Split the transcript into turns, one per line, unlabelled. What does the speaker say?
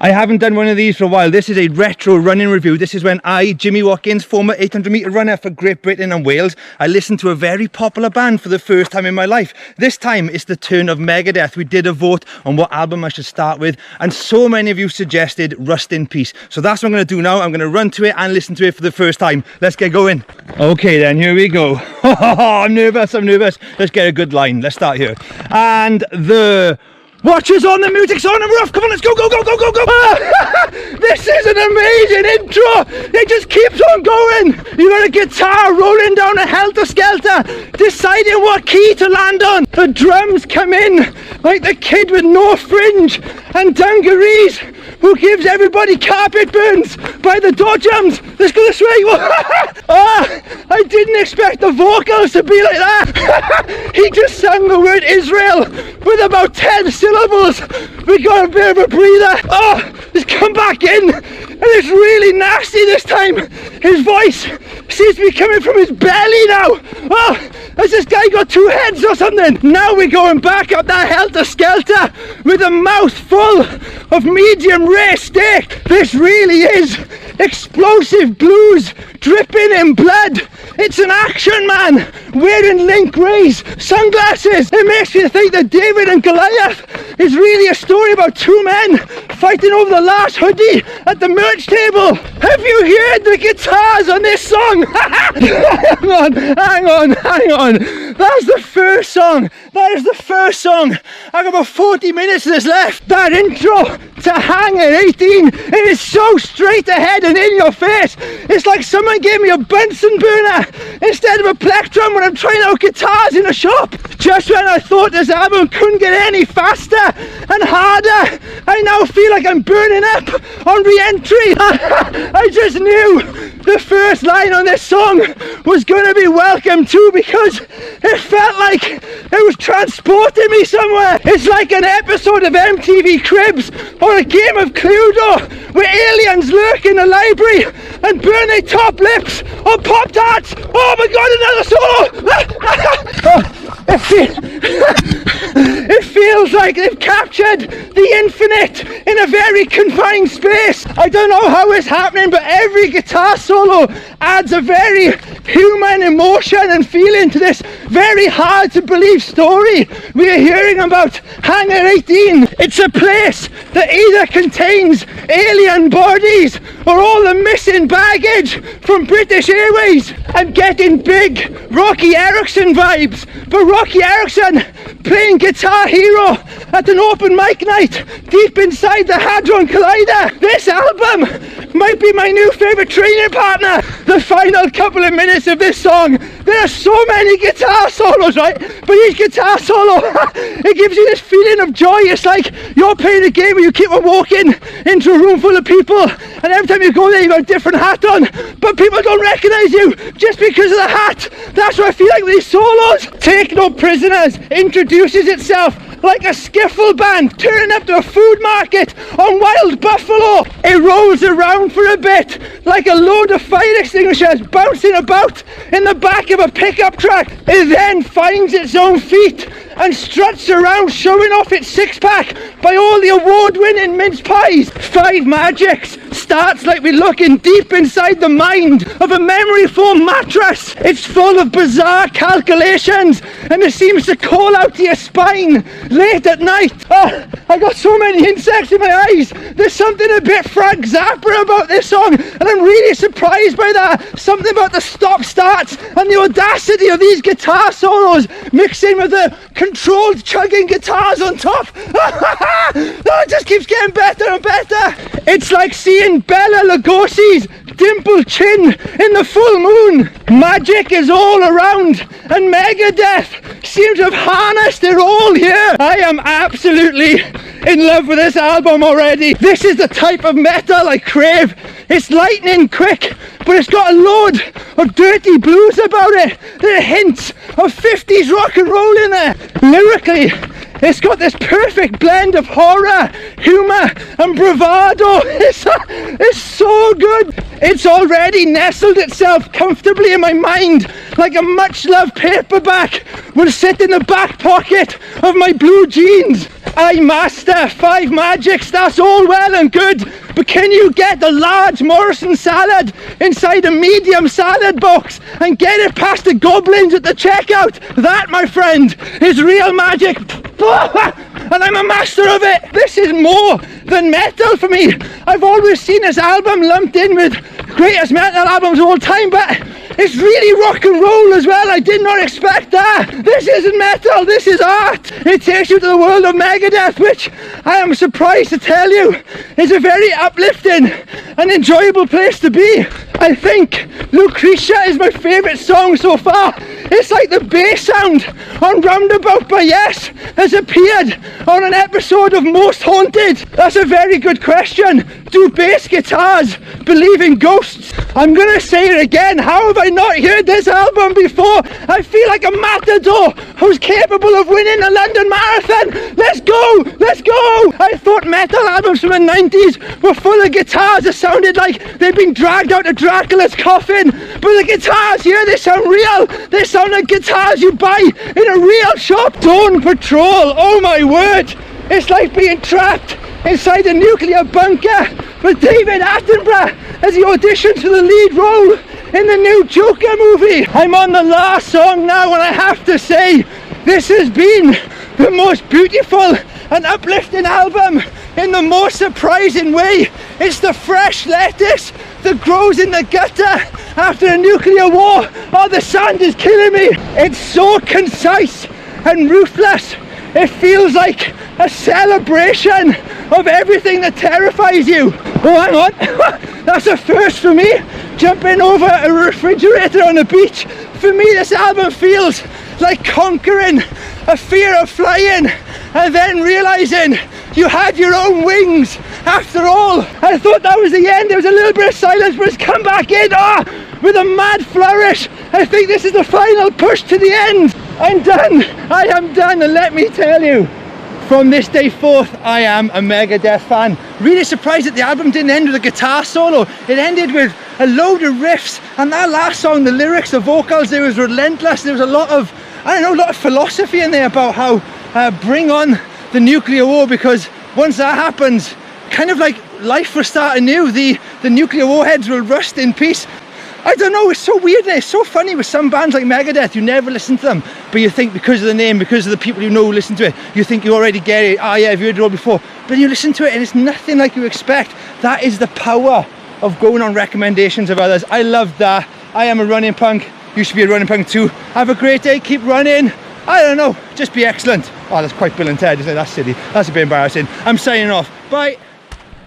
I haven't done one of these for a while. This is a retro running review. This is when I, Jimmy Watkins, former 800 metre runner for Great Britain and Wales, I listened to a very popular band for the first time in my life. This time it's the turn of Megadeth. We did a vote on what album I should start with, and so many of you suggested Rust in Peace. So that's what I'm going to do now. I'm going to run to it and listen to it for the first time. Let's get going. Okay then, here we go. I'm nervous. Let's get a good line. Let's start here. And the... Watchers on, the music's on and we're off. Come on, let's go, go, go, go, go, go. This is an amazing intro. It just keeps on going. You got a guitar rolling down a helter-skelter, deciding what key to land on. The drums come in like the kid with no fringe and dungarees who gives everybody carpet burns by the dodgems. Let's go this way. I didn't expect the vocals to be like that. He just sang the word Israel with about 10 syllables. We got a bit of a breather. Let's come back in. And it's really nasty this time. His voice seems to be coming from his belly now. Has this guy got two heads or something? Now we're going back up that helter-skelter with a mouth full of medium rare steak. This really is explosive blues dripping in blood. It's an action man wearing link rays, sunglasses. It makes me think that David and Goliath is really a story about two men fighting over the last hoodie at the merch table. Have you heard the guitars on this song? Hang on. That's the first song. That is the first song. I got about 40 minutes of this left. That intro to Hang at 18, it is so straight ahead and in your face. It's like someone gave me a Bunsen burner instead of a plectrum when I'm trying out guitars in a shop. Just when I thought this album couldn't get any faster and harder, I now feel like I'm burning up on re-entry. I just knew the first line on this song was going to be welcome to, because it felt like it was transporting me somewhere. It's like an episode of MTV Cribs or a game of Cluedo where aliens lurk in the library and burn their top lips on Pop-Tarts. Oh my god, another solo! It feels like they've captured the infinite in a very confined space. I don't know how it's happening, but every guitar solo adds a very human emotion and feeling to this very hard to believe story we are hearing about Hangar 18. It's a place that either contains alien bodies or all the missing baggage from British Airways. I'm getting big Rocky Erickson vibes, but Rocky Erickson playing Guitar Hero at an open mic night deep inside the Hadron Collider. This album might be my new favourite training partner. The final couple of minutes of this song, there are so many guitar solos, right? But each guitar solo, it gives you this feeling of joy. It's like you're playing a game where you keep on walking into a room full of people, and every time you go there you got a different hat on, but people don't recognise you just because of the hat. That's what I feel like with these solos. Take No Prisoners introduces itself like a skiffle band turning up to a food market on Wild Buffalo. It rolls around for a bit like a load of fire extinguishers bouncing about in the back of a pickup truck. It then finds its own feet and struts around showing off its six-pack by all the award-winning mince pies. Five Magics starts like we're looking deep inside the mind of a memory foam mattress. It's full of bizarre calculations and it seems to call out to your spine late at night. I got so many insects in my eyes. There's something a bit Frank Zappa about this song, and I'm really surprised by that. Something about the stop-starts and the audacity of these guitar solos mixed in with the controlled chugging guitars on top. It just keeps getting better and better. It's like seeing Bela Lugosi's dimpled chin in the full moon. Magic is all around and Megadeth seems to have harnessed it all here. I am absolutely in love with this album already. This is the type of metal I crave. It's lightning quick, but it's got a load of dirty blues about it. There are hints of 50s rock and roll in there. Lyrically, It's got this perfect blend of horror, humour and bravado. It's so good. It's already nestled itself comfortably in my mind, like a much-loved paperback will sit in the back pocket of my blue jeans. I master 5 magics, that's all well and good, but can you get the large Morrison salad inside a medium salad box and get it past the goblins at the checkout? That, my friend, is real magic. And I'm a master of it. This is more than metal for me. I've always seen this album lumped in with greatest metal albums of all time, but it's really rock and roll as well. I did not expect that. This isn't metal, this is art. It takes you to the world of Megadeth, which I am surprised to tell you is a very uplifting and enjoyable place to be. I think Lucretia is my favourite song so far. It's like the bass sound on Roundabout by Yes has appeared on an episode of Most Haunted. That's a very good question. Do bass guitars believe in ghosts? I'm gonna say it again. How have I not heard this album before? I feel like a matador who's capable of winning a London Marathon. Let's go! Let's go! I thought metal albums from the 90s were full of guitars that sounded like they'd been dragged out of Dracula's coffin. But the guitars here, they sound real. They sound like guitars you buy in a real shop. Dawn Patrol, oh my word. It's like being trapped inside a nuclear bunker with David Attenborough as he auditioned for the lead role in the new Joker movie. I'm on the last song now, and I have to say, this has been the most beautiful and uplifting album in the most surprising way. It's the fresh lettuce that grows in the gutter after a nuclear war. Oh, the sand is killing me. It's so concise and ruthless. It feels like a celebration of everything that terrifies you. Oh, hang on. That's a first for me. Jumping over a refrigerator on the beach. For me, this album feels like conquering a fear of flying and then realizing you had your own wings after all. I thought that was the end. There was a little bit of silence, but it's come back in with a mad flourish. I think this is the final push to the end. I'm done. I am done, and let me tell you, from this day forth, I am a Megadeth fan. Really surprised that the album didn't end with a guitar solo. It ended with a load of riffs, and that last song, the lyrics, the vocals, it was relentless. There was a lot of, I don't know, a lot of philosophy in there about how bring on the nuclear war, because once that happens, kind of like life will start anew. The nuclear warheads will rust in peace. I don't know, it's so weird and it's so funny with some bands like Megadeth. You never listen to them, but you think because of the name, because of the people you know who listen to it, you think you already get it. Oh yeah, I've heard it all before. But then you listen to it and it's nothing like you expect. That is the power of going on recommendations of others. I love that. I am a running punk. You should be a running punk too. Have a great day, keep running. I don't know, just be excellent. Oh, that's quite Bill and Ted, isn't it? That's silly. That's a bit embarrassing. I'm signing off. Bye.